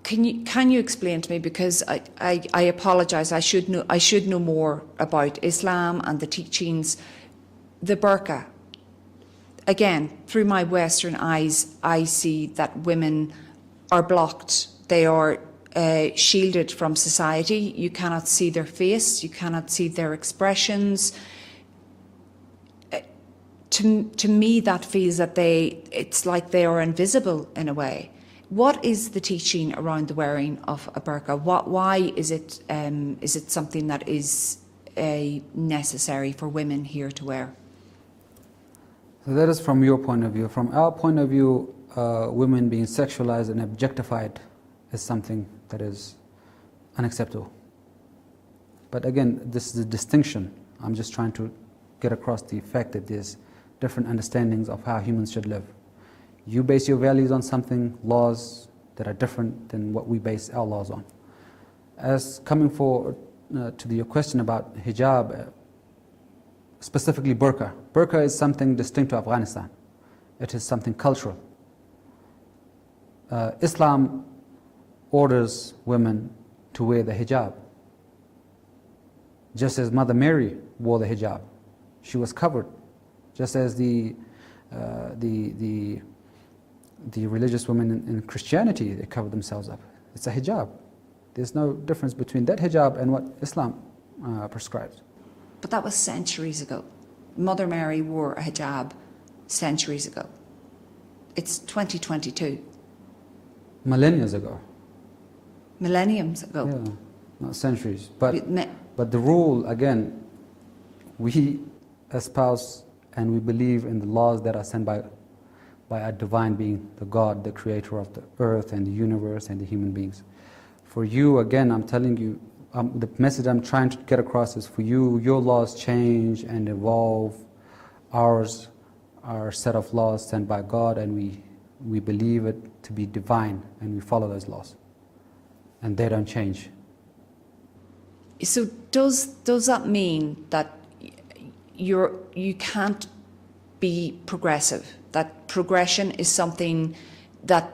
can you explain to me, because I apologise, I should know more about Islam and the teachings. The burqa, again, through my Western eyes, I see that women are blocked. They are shielded from society. You cannot see their face. You cannot see their expressions. To me, that feels that it's like they are invisible in a way. What is the teaching around the wearing of a burqa? Why is it something that is necessary for women here to wear? So that is from your point of view. From our point of view, women being sexualized and objectified is something that is unacceptable. But again, this is a distinction. I'm just trying to get across the fact that there's different understandings of how humans should live. You base your values on something, laws that are different than what we base our laws on. As coming forward to your question about hijab, specifically burqa. Burqa is something distinct to Afghanistan. It is something cultural. Islam orders women to wear the hijab. Just as Mother Mary wore the hijab, she was covered. Just as the religious women in Christianity, they cover themselves up. It's a hijab. There's no difference between that hijab and what Islam prescribes. But that was centuries ago. Mother Mary wore a hijab centuries ago. It's 2022. Millenniums ago. Millenniums ago. Yeah, not centuries. But the rule, again, we espouse and we believe in the laws that are sent by a divine being, the God, the creator of the earth and the universe and the human beings. For you, again, I'm telling you, the message I'm trying to get across is for you, your laws change and evolve. Ours are a set of laws sent by God, and we believe it to be divine, and we follow those laws. And they don't change. So does that mean that you can't be progressive? That progression is something that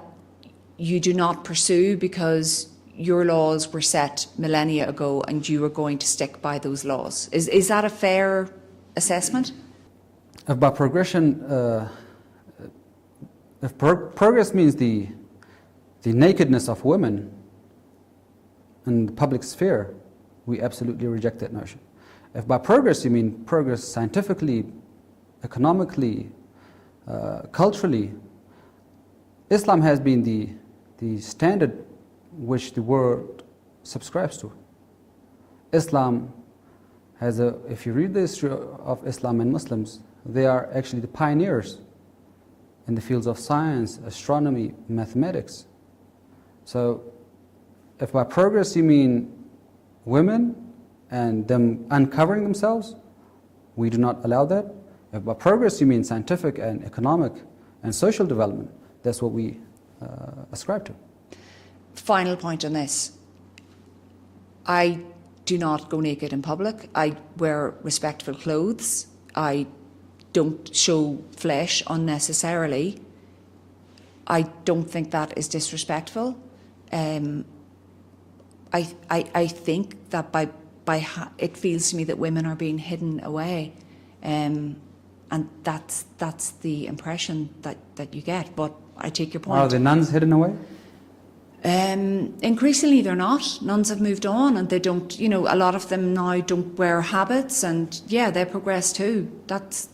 you do not pursue because your laws were set millennia ago and you are going to stick by those laws? Is that a fair assessment? If by progression, if progress means the nakedness of women in the public sphere, we absolutely reject that notion. If by progress you mean progress scientifically, economically, culturally, Islam has been the standard which the world subscribes to. Islam has if you read the history of Islam and Muslims, they are actually the pioneers in the fields of science, astronomy, mathematics. So if by progress you mean women and them uncovering themselves, we do not allow that. If by progress you mean scientific and economic and social development, that's what we ascribe to. Final point on this. I do not go naked in public. I wear respectful clothes. I don't show flesh unnecessarily. I don't think that is disrespectful. I think that it feels to me that women are being hidden away, and that's the impression that you get. But I take your point. Are the nuns hidden away? Increasingly they're not. Nuns have moved on and they don't, a lot of them now don't wear habits, and yeah, they progress too. That's,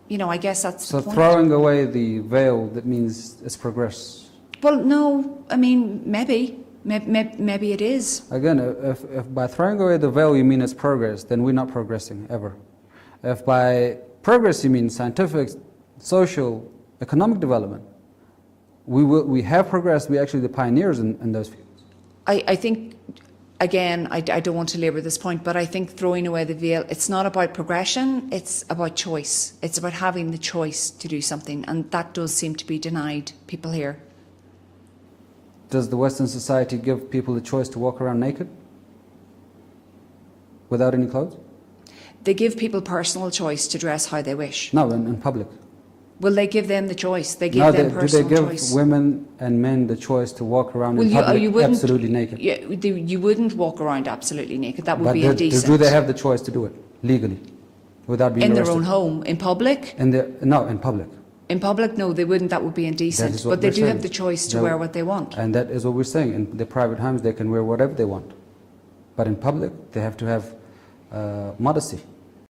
I guess that's so the point. Throwing away the veil, that means it's progress. Well, no, I mean, maybe it is. Again, if by throwing away the veil you mean it's progress, then we're not progressing ever. If by progress you mean scientific, social, economic development, we have progressed. We're actually the pioneers in those fields. I think, again, I don't want to labour this point, but I think throwing away the veil, it's not about progression, it's about choice. It's about having the choice to do something, and that does seem to be denied people here. Does the Western society give people the choice to walk around naked without any clothes? They give people personal choice to dress how they wish. No, in public. Will they give them the choice? They give Now, them do they personal give choice. women and men the choice to walk around Well, in public you wouldn't, absolutely naked? Yeah, you wouldn't walk around absolutely naked. That would But be do indecent. they have the choice to do it legally, without being In arrested? their own home, in public? No, in public. In public, no, they wouldn't. That would be indecent. is what But they we're do saying. have the choice to No. wear what they want. And that is what we're saying. In their private homes, they can wear whatever they want. But in public, they have to have modesty.